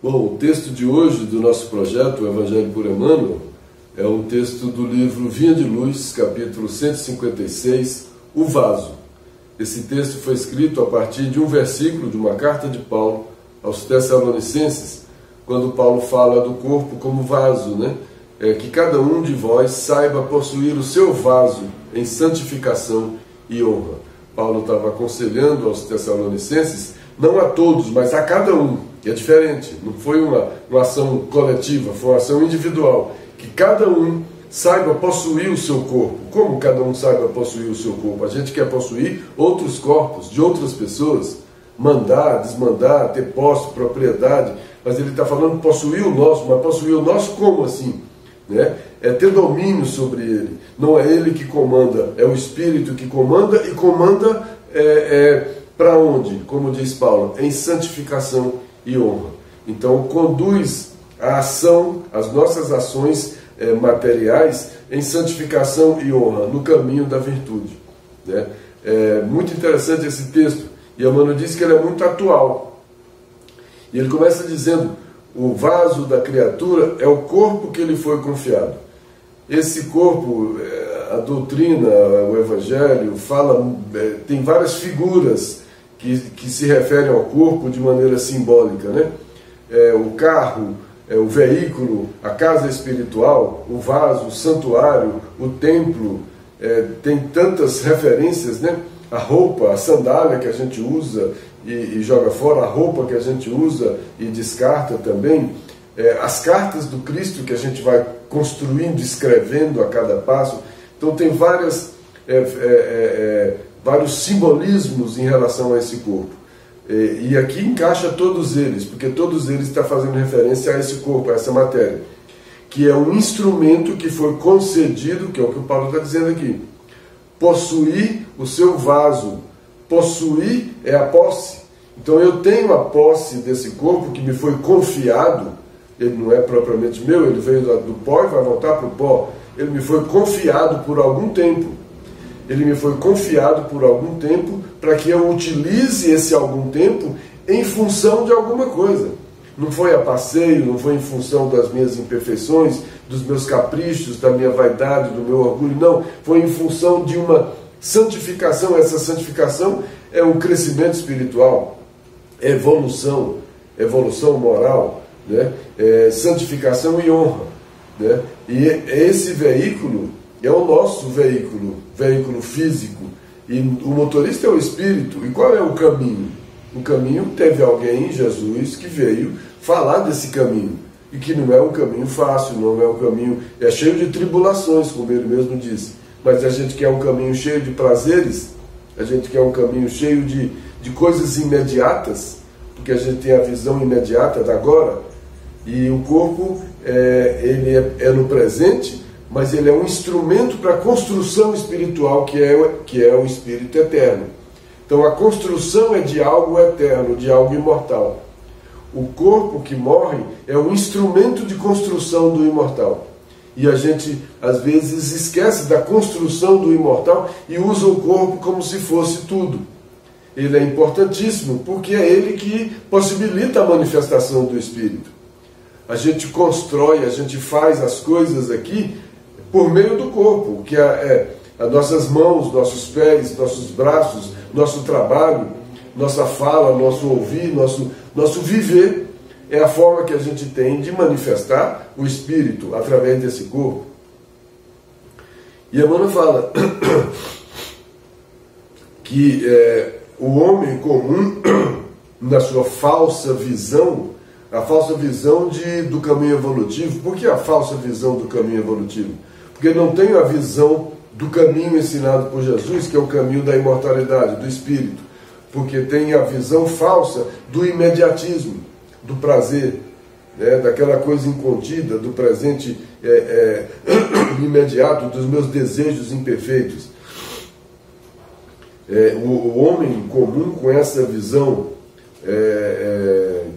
Bom, o texto de hoje do nosso projeto, o Evangelho por Emmanuel, é um texto do livro Vinha de Luz, capítulo 156, O Vaso. Esse texto foi escrito a partir de um versículo de uma carta de Paulo aos Tessalonicenses, quando Paulo fala do corpo como vaso, né? Que cada um de vós saiba possuir o seu vaso em santificação e honra. Paulo estava aconselhando aos Tessalonicenses, não a todos, mas a cada um. É diferente, não foi uma ação coletiva, foi uma ação individual. Que cada um saiba possuir o seu corpo. Como cada um saiba possuir o seu corpo? A gente quer possuir outros corpos de outras pessoas, mandar, desmandar, ter posse, propriedade, mas ele está falando possuir o nosso, mas possuir o nosso como assim? Né? É ter domínio sobre ele. Não é ele que comanda, é o Espírito que comanda, e comanda para onde? Como diz Paulo, em santificação e honra. Então conduz a ação, as nossas ações materiais em santificação e honra, no caminho da virtude. Né? É muito interessante esse texto, e Emmanuel diz que ele é muito atual. E ele começa dizendo: o vaso da criatura é o corpo que lhe foi confiado. Esse corpo, a doutrina, o Evangelho, tem várias figuras que se referem ao corpo de maneira simbólica, né? O carro, o veículo, a casa espiritual, o vaso, o santuário, o templo, tem tantas referências, né? A roupa, a sandália que a gente usa e joga fora, a roupa que a gente usa e descarta também, as cartas do Cristo que a gente vai construindo, escrevendo a cada passo. Então tem vários simbolismos em relação a esse corpo. E aqui encaixa todos eles, porque todos eles estão fazendo referência a esse corpo, a essa matéria, que é um instrumento que foi concedido, que é o que o Paulo está dizendo aqui. Possuir o seu vaso. Possuir é a posse. Então eu tenho a posse desse corpo que me foi confiado. Ele não é propriamente meu, ele veio do pó e vai voltar para o pó. Ele me foi confiado por algum tempo. Ele me foi confiado por algum tempo para que eu utilize esse algum tempo em função de alguma coisa. Não foi a passeio, não foi em função das minhas imperfeições, dos meus caprichos, da minha vaidade, do meu orgulho, não. Foi em função de uma santificação. Essa santificação é um crescimento espiritual, é evolução moral, né? Santificação e honra, né? E esse veículo é o nosso veículo físico, e o motorista é o Espírito. E qual é o caminho? O caminho teve alguém, Jesus, que veio falar desse caminho, e que não é um caminho fácil, não é um caminho, é cheio de tribulações, como ele mesmo disse, mas a gente quer um caminho cheio de prazeres, a gente quer um caminho cheio de coisas imediatas, porque a gente tem a visão imediata da agora, e o corpo ele é no presente, mas ele é um instrumento para a construção espiritual, que é o Espírito eterno. Então a construção é de algo eterno, de algo imortal. O corpo que morre é um instrumento de construção do imortal. E a gente, às vezes, esquece da construção do imortal e usa o corpo como se fosse tudo. Ele é importantíssimo, porque é ele que possibilita a manifestação do Espírito. A gente constrói, a gente faz as coisas aqui por meio do corpo, que é as nossas mãos, nossos pés, nossos braços, nosso trabalho, nossa fala, nosso ouvir, nosso viver. É a forma que a gente tem de manifestar o Espírito através desse corpo. E Emmanuel fala que o homem comum, na sua falsa visão, a falsa visão do caminho evolutivo. Por que a falsa visão do caminho evolutivo? Porque não tem a visão do caminho ensinado por Jesus, que é o caminho da imortalidade, do Espírito. Porque tem a visão falsa do imediatismo, do prazer, né? Daquela coisa incontida, do presente imediato, dos meus desejos imperfeitos. O homem comum, com essa visão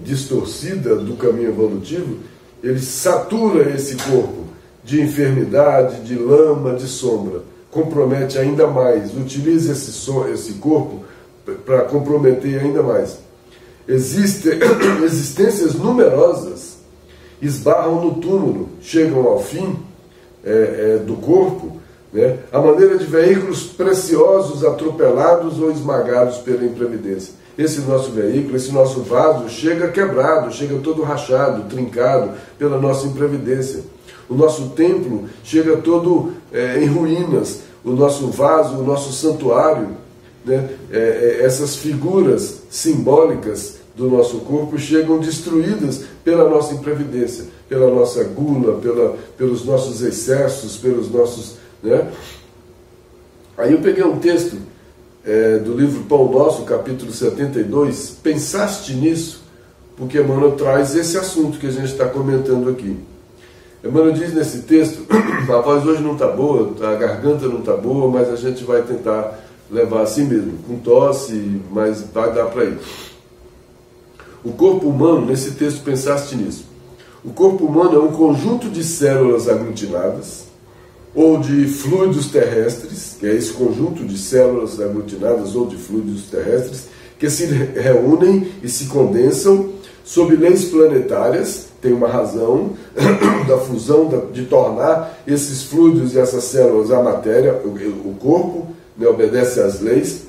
distorcida do caminho evolutivo, ele satura esse corpo de enfermidade, de lama, de sombra. Compromete ainda mais, utiliza esse corpo para comprometer ainda mais. existências numerosas esbarram no túmulo, chegam ao fim do corpo, né, à maneira de veículos preciosos atropelados ou esmagados pela imprevidência. Esse nosso veículo, esse nosso vaso chega quebrado, chega todo rachado, trincado pela nossa imprevidência. O nosso templo chega todo em ruínas, o nosso vaso, o nosso santuário, né, essas figuras simbólicas do nosso corpo chegam destruídas pela nossa imprevidência, pela nossa gula, pelos nossos excessos, pelos nossos... né? Aí eu peguei um texto do livro Pão Nosso, capítulo 72, pensaste nisso? Porque Emmanuel traz esse assunto que a gente está comentando aqui. Emmanuel diz nesse texto, a voz hoje não está boa, a garganta não está boa, mas a gente vai tentar levar assim mesmo, com tosse, mas vai dar para ir. O corpo humano, nesse texto pensaste nisso, o corpo humano é um conjunto de células aglutinadas, ou de fluidos terrestres, que é esse conjunto de células aglutinadas ou de fluidos terrestres, que se reúnem e se condensam sob leis planetárias. Tem uma razão da fusão, de tornar esses fluidos e essas células a matéria, o corpo, né, obedece às leis,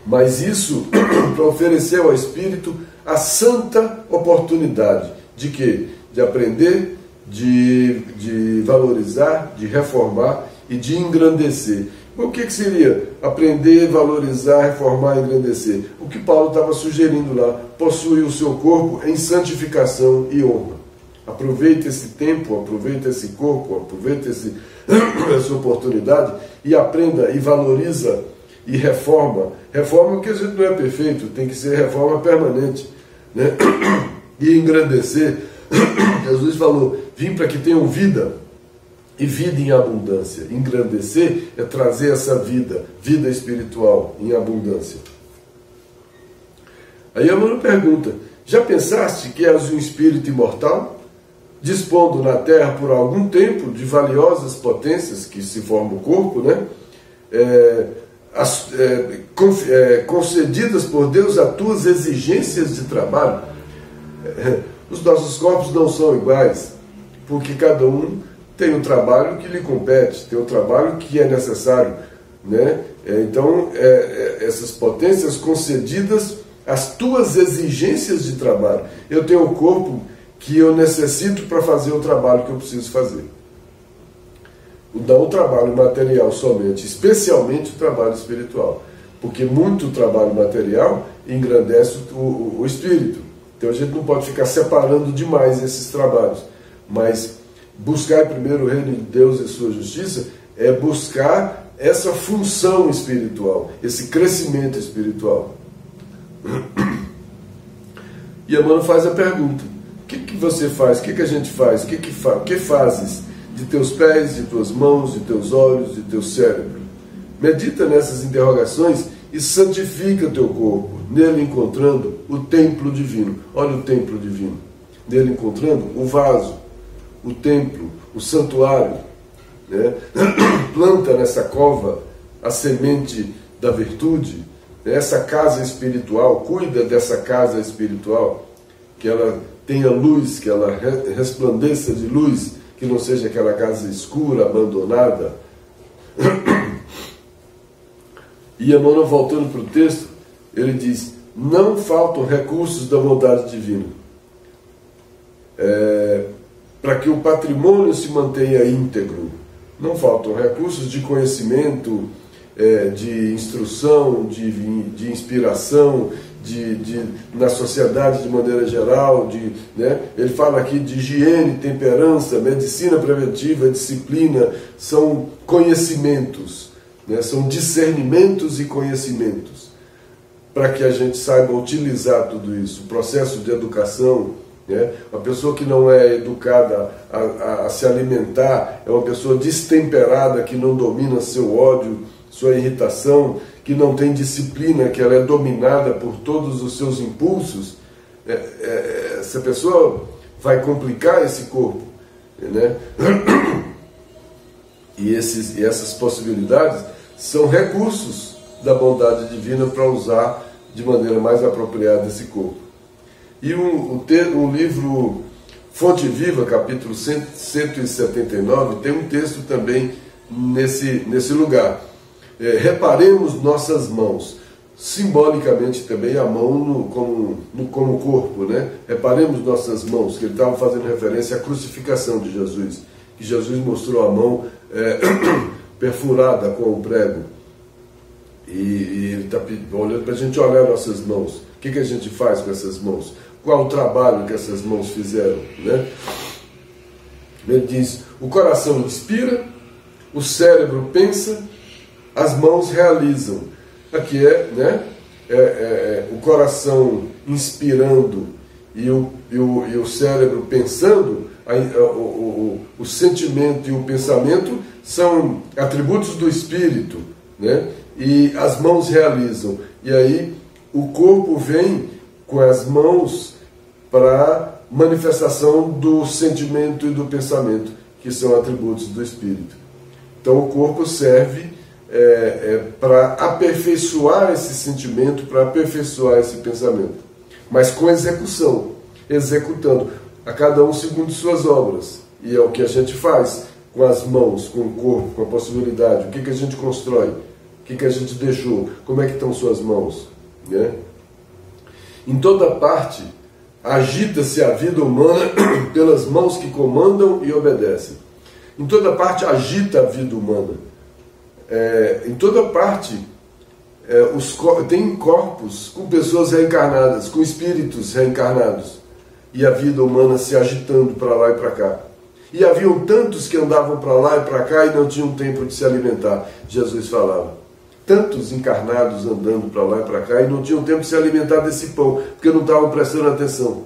mas isso para oferecer ao espírito a santa oportunidade de quê? De aprender, de valorizar, de reformar e de engrandecer. O que seria aprender, valorizar, reformar e engrandecer? O que Paulo estava sugerindo lá, possuir o seu corpo em santificação e honra. Aproveite esse tempo, aproveite esse corpo, aproveite essa oportunidade e aprenda e valoriza e reforma. Reforma porque a gente não é perfeito, tem que ser reforma permanente, né? E engrandecer. Jesus falou, vim para que tenham vida, e vida em abundância. Engrandecer é trazer essa vida espiritual em abundância. Aí Emmanuel pergunta, já pensaste que és um espírito imortal, dispondo na Terra por algum tempo de valiosas potências que se formam o corpo, né? Concedidas por Deus a tuas exigências de trabalho? Os nossos corpos não são iguais, porque cada um tem um trabalho que lhe compete, tem um trabalho que é necessário, né? Então, essas potências concedidas às tuas exigências de trabalho. Eu tenho o corpo que eu necessito para fazer o trabalho que eu preciso fazer. Não o trabalho material somente, especialmente o trabalho espiritual, porque muito trabalho material engrandece o espírito. Então a gente não pode ficar separando demais esses trabalhos, mas buscar primeiro o reino de Deus e sua justiça é buscar essa função espiritual, esse crescimento espiritual. E Emmanuel faz a pergunta, o que você faz, o que a gente faz, o que fazes de teus pés, de tuas mãos, de teus olhos, de teu cérebro? Medita nessas interrogações e santifica teu corpo, nele encontrando o templo divino. Olha o templo divino, nele encontrando o vaso, o templo, o santuário, né? Planta nessa cova a semente da virtude, né? Essa casa espiritual, cuida dessa casa espiritual, que ela tenha luz, que ela resplandeça de luz, que não seja aquela casa escura, abandonada. E Emmanuel, voltando para o texto, ele diz, não faltam recursos da bondade divina para que o patrimônio se mantenha íntegro. Não faltam recursos de conhecimento, de instrução, de inspiração, na sociedade de maneira geral, né? Ele fala aqui de higiene, temperança, medicina preventiva, disciplina, são conhecimentos, né? São discernimentos e conhecimentos, para que a gente saiba utilizar tudo isso, o processo de educação, né? Uma pessoa que não é educada a se alimentar é uma pessoa destemperada, que não domina seu ódio, sua irritação, que não tem disciplina, que ela é dominada por todos os seus impulsos. Essa pessoa vai complicar esse corpo, né? E essas possibilidades são recursos da bondade divina para usar de maneira mais apropriada esse corpo. E o livro Fonte Viva, capítulo 179, tem um texto também nesse lugar. Reparemos nossas mãos. Simbolicamente também a mão como corpo, né? Reparemos nossas mãos, que ele estava fazendo referência à crucificação de Jesus, que Jesus mostrou a mão perfurada com o prego, e ele está olhando para a gente olhar nossas mãos. O que a gente faz com essas mãos? Qual o trabalho que essas mãos fizeram, né? Ele diz: o coração inspira, o cérebro pensa, as mãos realizam. Aqui o coração inspirando e o cérebro pensando. O sentimento e o pensamento são atributos do espírito, né? E as mãos realizam. E aí o corpo vem com as mãos para manifestação do sentimento e do pensamento, que são atributos do espírito. Então o corpo serve para aperfeiçoar esse sentimento, para aperfeiçoar esse pensamento, mas com execução, executando a cada um segundo suas obras. E é o que a gente faz com as mãos, com o corpo, com a possibilidade. O que a gente constrói? O que a gente deixou? Como é que estão suas mãos, né? Em toda parte agita-se a vida humana pelas mãos que comandam e obedecem. Em toda parte agita a vida humana. Em toda parte tem corpos com pessoas reencarnadas, com espíritos reencarnados, e a vida humana se agitando para lá e para cá. E haviam tantos que andavam para lá e para cá e não tinham tempo de se alimentar. Jesus falava: tantos encarnados andando para lá e para cá e não tinham tempo de se alimentar desse pão, porque não estavam prestando atenção.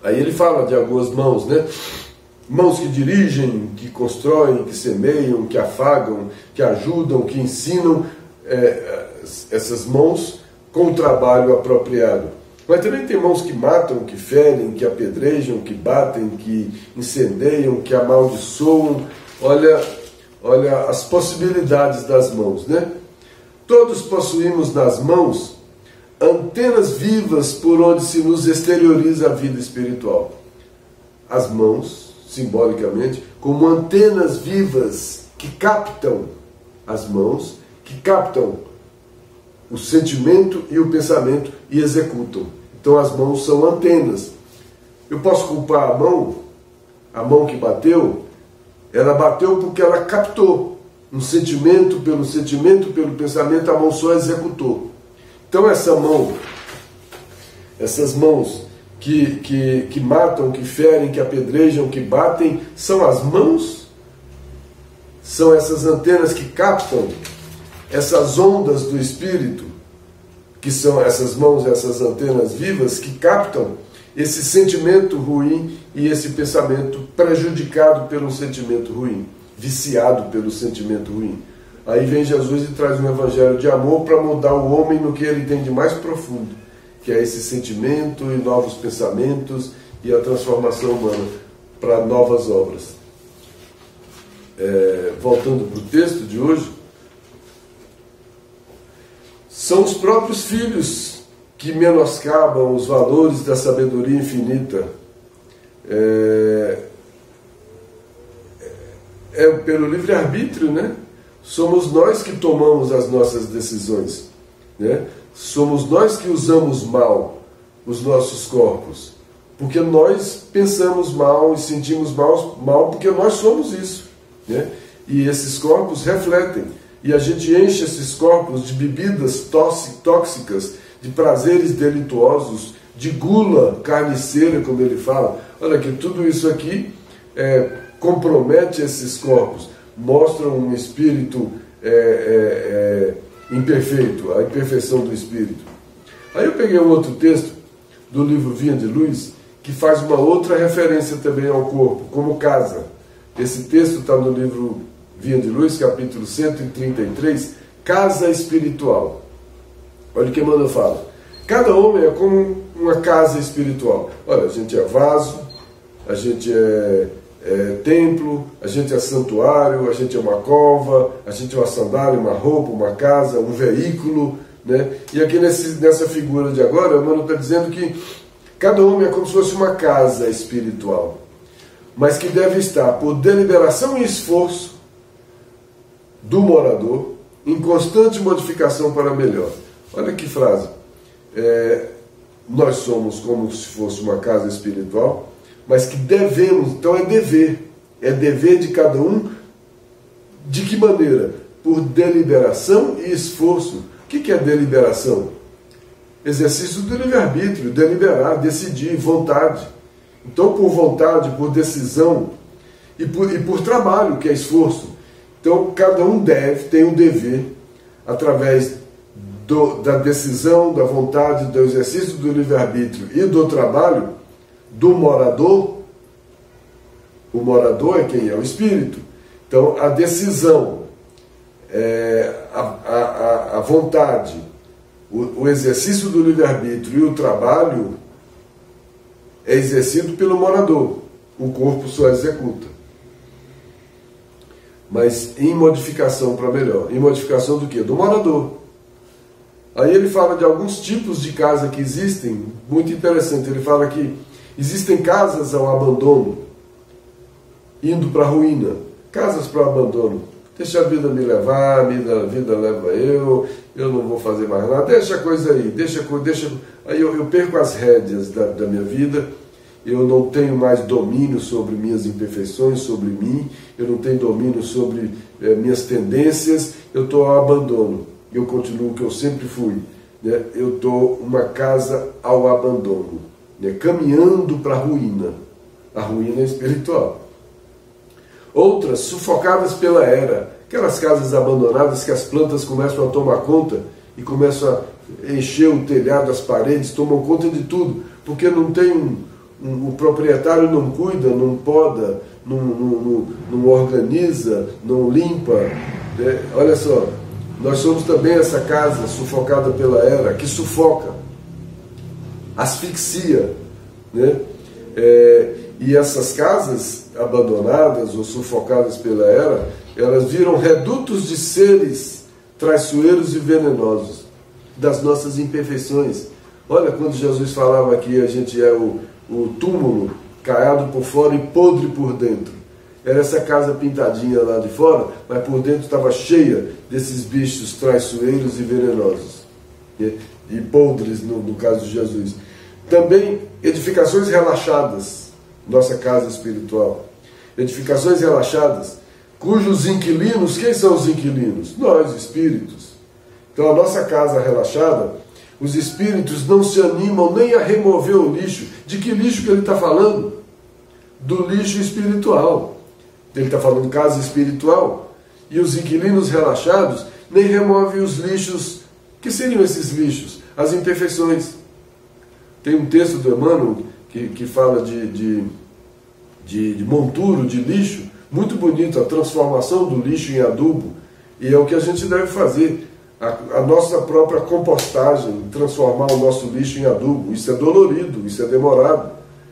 Aí ele fala de algumas mãos, né? Mãos que dirigem, que constroem, que semeiam, que afagam, que ajudam, que ensinam, essas mãos com o trabalho apropriado. Mas também tem mãos que matam, que ferem, que apedrejam, que batem, que incendeiam, que amaldiçoam. Olha as possibilidades das mãos, né? Todos possuímos nas mãos antenas vivas por onde se nos exterioriza a vida espiritual. As mãos, simbolicamente, como antenas vivas que captam as mãos, que captam o sentimento e o pensamento e executam. Então as mãos são antenas. Eu posso culpar a mão que bateu. Ela bateu porque ela captou um sentimento, pelo pensamento, a mão só executou. Então essas mãos que matam, que ferem, que apedrejam, que batem, são as mãos, são essas antenas que captam essas ondas do espírito, que são essas mãos, essas antenas vivas que captam esse sentimento ruim e esse pensamento prejudicado pelo sentimento ruim, viciado pelo sentimento ruim. Aí vem Jesus e traz um evangelho de amor para mudar o homem no que ele tem de mais profundo, que é esse sentimento e novos pensamentos e a transformação humana para novas obras. Voltando para o texto de hoje, são os próprios filhos que menoscabam os valores da sabedoria infinita. Pelo livre-arbítrio, né? Somos nós que tomamos as nossas decisões, né? Somos nós que usamos mal os nossos corpos, porque nós pensamos mal e sentimos mal porque nós somos isso, né? E esses corpos refletem, e a gente enche esses corpos de bebidas tóxicas, de prazeres delituosos, de gula carniceira, como ele fala. Olha que tudo isso aqui compromete esses corpos, mostram um espírito imperfeito, a imperfeição do espírito. Aí eu peguei um outro texto do livro Vinha de Luz, que faz uma outra referência também ao corpo, como casa. Esse texto está no livro Vinha de Luz, capítulo 133, casa espiritual. Olha o que Emmanuel fala. Cada homem é como uma casa espiritual. Olha, a gente é vaso, a gente é templo, a gente é santuário, a gente é uma cova, a gente é uma sandália, uma roupa, uma casa, um veículo, né? E aqui nessa figura de agora, o Emmanuel está dizendo que cada homem é como se fosse uma casa espiritual, mas que deve estar, por deliberação e esforço do morador, em constante modificação para melhor. Olha que frase. Nós somos como se fosse uma casa espiritual, mas que devemos, então é dever de cada um. De que maneira? Por deliberação e esforço. O que é deliberação? Exercício do livre-arbítrio, deliberar, decidir, vontade. Então, por vontade, por decisão e por trabalho, que é esforço. Então, cada um tem um dever, através da decisão, da vontade, do exercício do livre-arbítrio e do trabalho, do morador. O morador é quem é? O espírito. Então, a decisão, a vontade, o exercício do livre-arbítrio e o trabalho é exercido pelo morador. O corpo só executa. Mas em modificação para melhor. Em modificação do quê? Do morador. Aí ele fala de alguns tipos de casa que existem, muito interessante. Ele fala que existem casas ao abandono, indo para a ruína. Casas para o abandono. Deixa a vida me levar, a vida leva eu não vou fazer mais nada. Deixa a coisa aí, aí eu perco as rédeas da minha vida. Eu não tenho mais domínio sobre minhas imperfeições, sobre mim, eu não tenho domínio sobre minhas tendências, eu estou ao abandono, eu continuo o que eu sempre fui, né? Eu estou uma casa ao abandono, né? Caminhando para a ruína espiritual. Outras sufocadas pela era, aquelas casas abandonadas que as plantas começam a tomar conta e começam a encher o telhado, as paredes, tomam conta de tudo, porque não tem o proprietário não cuida, não poda, não organiza, não limpa, né? Olha só, nós somos também essa casa sufocada pela era, que sufoca, asfixia, né? E essas casas abandonadas ou sufocadas pela era, elas viram redutos de seres traiçoeiros e venenosos, das nossas imperfeições. Olha, quando Jesus falava que a gente é o túmulo caiado por fora e podre por dentro. Era essa casa pintadinha lá de fora, mas por dentro estava cheia desses bichos traiçoeiros e venenosos. E podres, no caso de Jesus. Também edificações relaxadas, nossa casa espiritual. Edificações relaxadas, cujos inquilinos, quem são os inquilinos? Nós, espíritos. Então a nossa casa relaxada, os espíritos não se animam nem a remover o lixo. De que lixo que ele está falando? Do lixo espiritual. Ele está falando casa espiritual. E os inquilinos relaxados nem removem os lixos. Que seriam esses lixos? As imperfeições. Tem um texto do Emmanuel que fala de monturo, de lixo, muito bonito, a transformação do lixo em adubo. E é o que a gente deve fazer. A nossa própria compostagem, transformar o nosso lixo em adubo. Isso é dolorido, isso é demorado,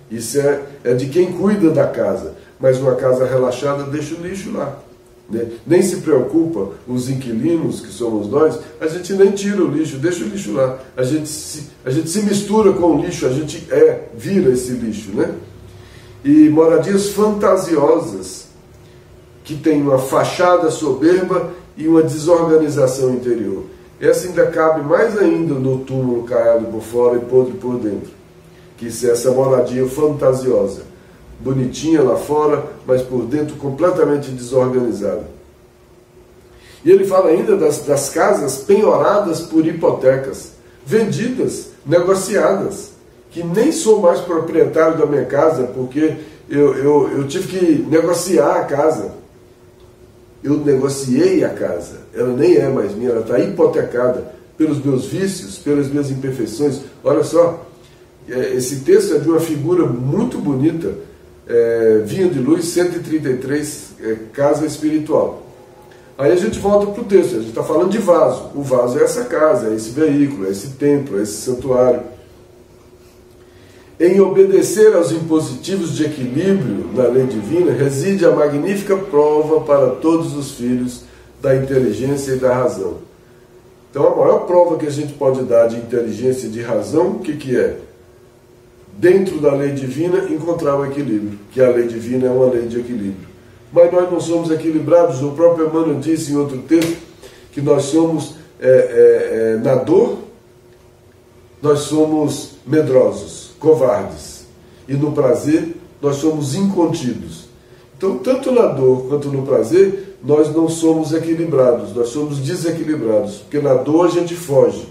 isso é de quem cuida da casa. Mas uma casa relaxada deixa o lixo lá, né? Nem se preocupa, os inquilinos, que somos nós, a gente nem tira o lixo, deixa o lixo lá. A gente se mistura com o lixo, a gente vira esse lixo, né? E moradias fantasiosas, que tem uma fachada soberba e uma desorganização interior. Essa ainda cabe mais ainda no túmulo caiado por fora e podre por dentro. Que isso é essa moradia fantasiosa. Bonitinha lá fora, mas por dentro completamente desorganizada. E ele fala ainda das casas penhoradas por hipotecas, vendidas, negociadas, que nem sou mais proprietário da minha casa, porque eu tive que negociar a casa. Eu negociei a casa, ela nem é mais minha, ela está hipotecada pelos meus vícios, pelas minhas imperfeições. Olha só, esse texto é de uma figura muito bonita, Vinha de Luz 133, casa espiritual. Aí a gente volta para o texto, a gente está falando de vaso. O vaso é essa casa, é esse veículo, é esse templo, é esse santuário. Em obedecer aos impositivos de equilíbrio na lei divina reside a magnífica prova para todos os filhos da inteligência e da razão. Então a maior prova que a gente pode dar de inteligência e de razão, o que é? Dentro da lei divina encontrar o equilíbrio, que a lei divina é uma lei de equilíbrio. Mas nós não somos equilibrados. O próprio Emmanuel disse em outro texto que nós somos, na dor, nós somos medrosos, covardes. E no prazer, nós somos incontidos. Então, tanto na dor quanto no prazer, nós não somos equilibrados, nós somos desequilibrados. Porque na dor a gente foge.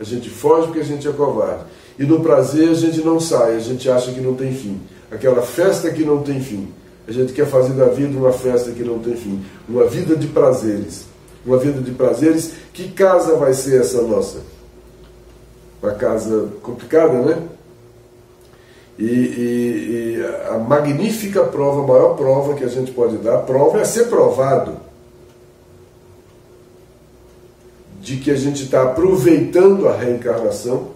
A gente foge porque a gente é covarde. E no prazer a gente não sai, a gente acha que não tem fim. Aquela festa que não tem fim. A gente quer fazer da vida uma festa que não tem fim. Uma vida de prazeres. Uma vida de prazeres. Que casa vai ser essa nossa? Uma casa complicada, né? E a magnífica prova, a maior prova que a gente pode dar, a prova é ser provado de que a gente está aproveitando a reencarnação,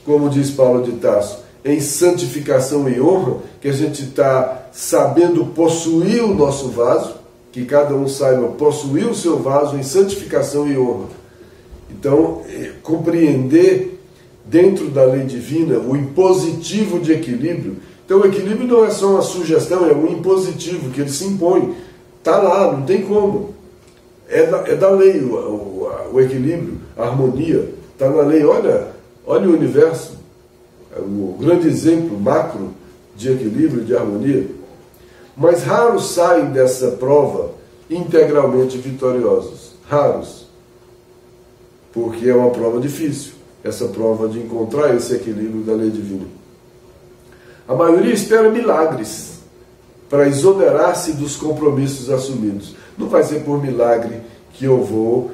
como diz Paulo de Tarso, em santificação e honra, que a gente está sabendo possuir o nosso vaso, que cada um saiba possuir o seu vaso em santificação e honra. Então, compreender dentro da lei divina o impositivo de equilíbrio. Então o equilíbrio não é só uma sugestão, é um impositivo que ele se impõe. Está lá, não tem como. É da lei o equilíbrio, a harmonia. Está na lei. Olha o universo, o grande exemplo macro de equilíbrio, de harmonia. Mas raros saem dessa prova integralmente vitoriosos. Raros. Porque é uma prova difícil. Essa prova de encontrar esse equilíbrio da lei divina. A maioria espera milagres para exonerar-se dos compromissos assumidos. Não vai ser por milagre que eu vou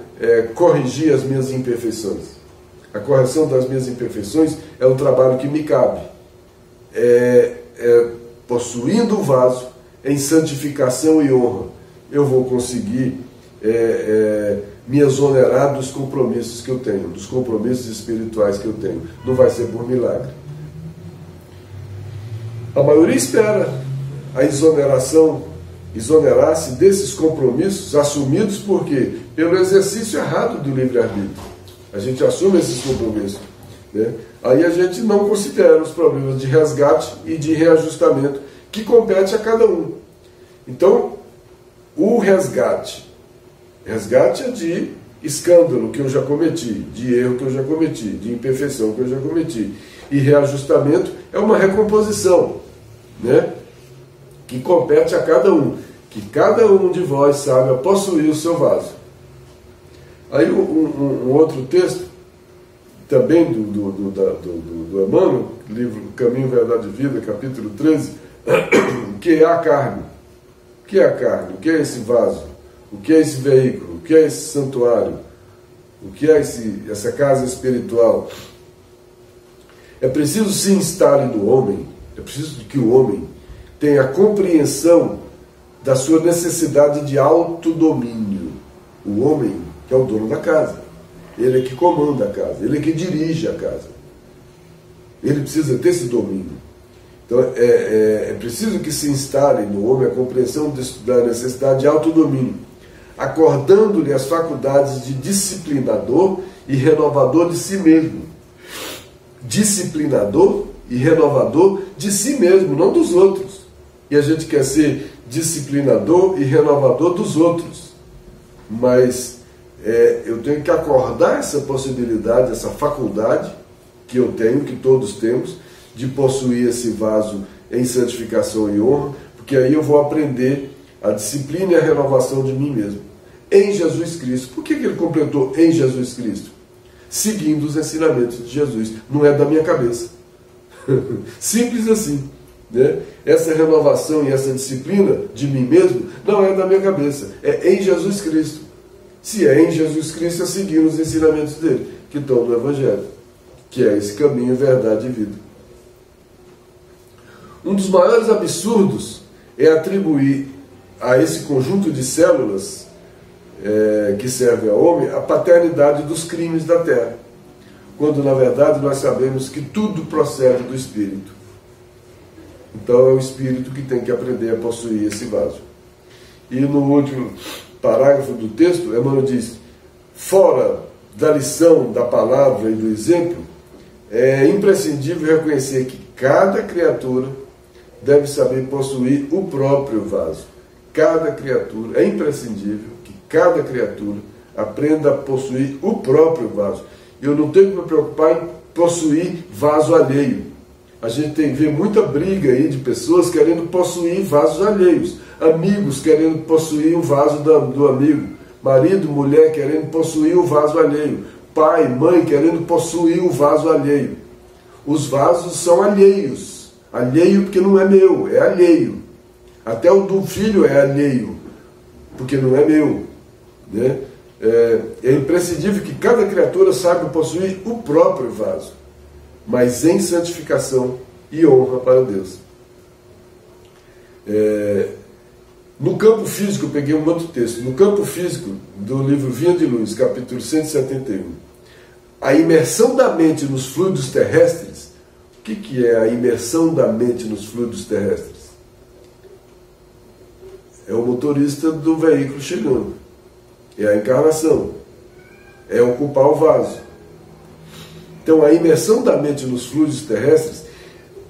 corrigir as minhas imperfeições. A correção das minhas imperfeições é um trabalho que me cabe. Possuindo o vaso em santificação e honra, eu vou conseguir me exonerar dos compromissos que eu tenho, dos compromissos espirituais que eu tenho. Não vai ser por milagre. A maioria espera a exonerar-se desses compromissos assumidos por quê? Pelo exercício errado do livre-arbítrio. A gente assume esses compromissos, né? Aí a gente não considera os problemas de resgate e de reajustamento que compete a cada um. Então, o resgate é de escândalo que eu já cometi, de erro que eu já cometi, de imperfeição que eu já cometi. E reajustamento é uma recomposição, né? Que compete a cada um. Que cada um de vós saiba possuir o seu vaso. Aí um outro texto, também do Emmanuel, livro Caminho, Verdade e Vida, capítulo 13, que é a carne. O que é a carne? O que é esse vaso? O que é esse veículo? O que é esse santuário? O que é essa casa espiritual? É preciso se instale no homem, é preciso que o homem tenha a compreensão da sua necessidade de autodomínio. O homem que é o dono da casa, ele é que comanda a casa, ele é que dirige a casa. Ele precisa ter esse domínio. Então é preciso que se instale no homem a compreensão da necessidade de autodomínio, acordando-lhe as faculdades de disciplinador e renovador de si mesmo. Disciplinador e renovador de si mesmo, não dos outros. E a gente quer ser disciplinador e renovador dos outros. Mas eu tenho que acordar essa possibilidade, essa faculdade que eu tenho, que todos temos, de possuir esse vaso em santificação e honra, porque aí eu vou aprender a disciplina e a renovação de mim mesmo. Em Jesus Cristo. Por que ele completou em Jesus Cristo? Seguindo os ensinamentos de Jesus. Não é da minha cabeça. Simples assim, né? Essa renovação e essa disciplina de mim mesmo não é da minha cabeça. É em Jesus Cristo. Se é em Jesus Cristo, é seguir os ensinamentos dele, que estão no Evangelho, que é esse caminho, verdade e vida. Um dos maiores absurdos é atribuir a esse conjunto de células que servem ao homem a paternidade dos crimes da terra, quando na verdade nós sabemos que tudo procede do Espírito. Então é o espírito que tem que aprender a possuir esse vaso. E no último parágrafo do texto, Emmanuel diz: fora da lição, da palavra e do exemplo, é imprescindível reconhecer que cada criatura deve saber possuir o próprio vaso. Cada criatura, é imprescindível que cada criatura aprenda a possuir o próprio vaso. Eu não tenho que me preocupar em possuir vaso alheio. A gente tem que ver muita briga aí de pessoas querendo possuir vasos alheios. Amigos querendo possuir o vaso do amigo. Marido, mulher querendo possuir o vaso alheio. Pai, mãe querendo possuir o vaso alheio. Os vasos são alheios. Alheio porque não é meu, é alheio. Até o do filho é alheio, porque não é meu. Né? É imprescindível que cada criatura saiba possuir o próprio vaso, mas em santificação e honra para Deus. No campo físico, eu peguei um outro texto, no campo físico do livro Vinha de Luz, capítulo 171, a imersão da mente nos fluidos terrestres. O que é a imersão da mente nos fluidos terrestres? É o motorista do veículo chegando, é a encarnação, é ocupar o vaso. Então a imersão da mente nos fluidos terrestres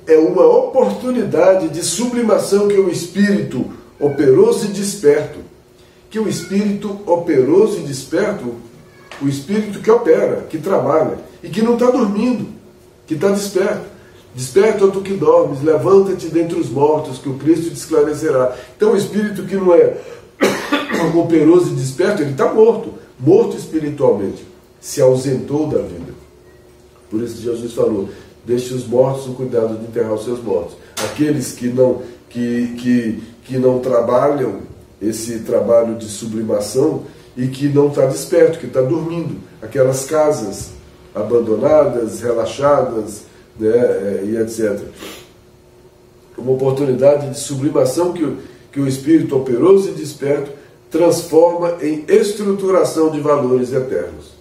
é uma oportunidade de sublimação que o espírito operoso e desperto, o espírito que opera, que trabalha e que não está dormindo, que está desperto. Desperta, tu que dormes, levanta-te dentre os mortos, que o Cristo te esclarecerá. Então o espírito que não é operoso e desperto, ele está morto espiritualmente, se ausentou da vida. Por isso Jesus falou: deixe os mortos o cuidado de enterrar os seus mortos. Aqueles que não trabalham esse trabalho de sublimação e que não está desperto, que está dormindo. Aquelas casas abandonadas, relaxadas, né, e etc. Uma oportunidade de sublimação que o espírito operoso e desperto transforma em estruturação de valores eternos.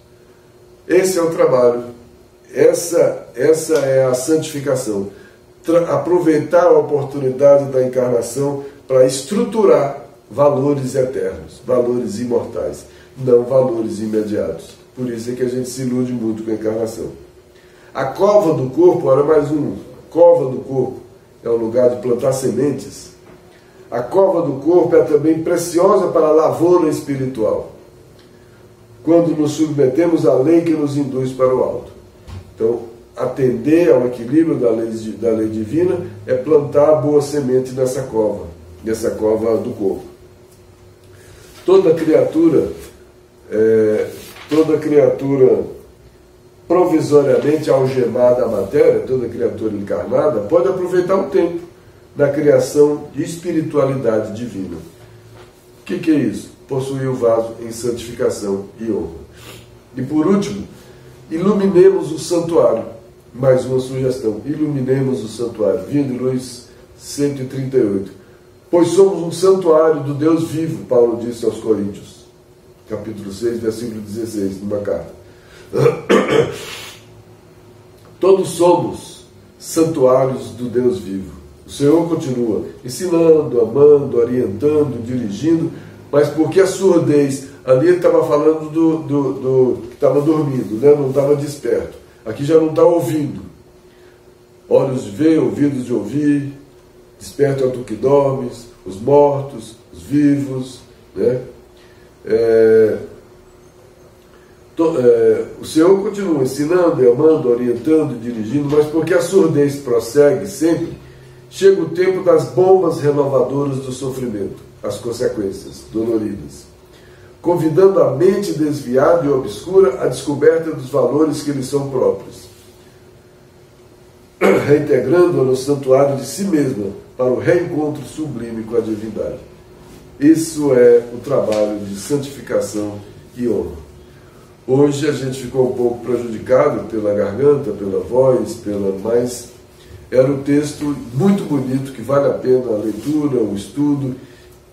Esse é o trabalho, essa é a santificação. Aproveitar a oportunidade da encarnação para estruturar valores eternos, valores imortais, não valores imediatos. Por isso é que a gente se ilude muito com a encarnação. A cova do corpo, olha mais um, cova do corpo é um lugar de plantar sementes. A cova do corpo é também preciosa para a lavoura espiritual, quando nos submetemos à lei que nos induz para o alto. Então, atender ao equilíbrio da lei divina é plantar a boa semente nessa cova do corpo. Toda criatura provisoriamente algemada à matéria, toda criatura encarnada, pode aproveitar o tempo da criação de espiritualidade divina. O que é isso? Possuir o vaso em santificação e honra. E por último, iluminemos o santuário. Mais uma sugestão: iluminemos o santuário. Vinha de Luz 138. Pois somos um santuário do Deus vivo, Paulo disse aos Coríntios, capítulo 6, versículo 16, numa carta. Todos somos santuários do Deus vivo. O Senhor continua ensinando, amando, orientando, dirigindo, mas porque a surdez, ali ele estava falando do que estava dormindo, né? Não estava desperto. Aqui já não está ouvindo. Olhos de ver, ouvidos de ouvir, desperto é tu que dormes, os mortos, os vivos, né? O Senhor continua ensinando, amando, orientando, dirigindo, mas porque a surdez prossegue sempre, chega o tempo das bombas renovadoras do sofrimento, as consequências doloridas, convidando a mente desviada e obscura à descoberta dos valores que lhes são próprios, reintegrando-a no santuário de si mesma para o reencontro sublime com a divindade. Isso é o trabalho de santificação e honra. Hoje a gente ficou um pouco prejudicado pela garganta, pela voz, mas era um texto muito bonito, que vale a pena a leitura, o estudo,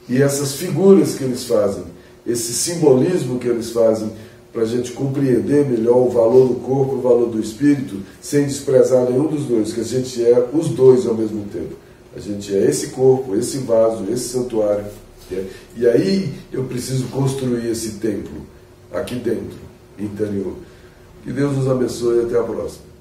e essas figuras que eles fazem, esse simbolismo que eles fazem, para a gente compreender melhor o valor do corpo e o valor do espírito, sem desprezar nenhum dos dois, que a gente é os dois ao mesmo tempo. A gente é esse corpo, esse vaso, esse santuário. E aí eu preciso construir esse templo aqui dentro, interior. Que Deus nos abençoe e até a próxima.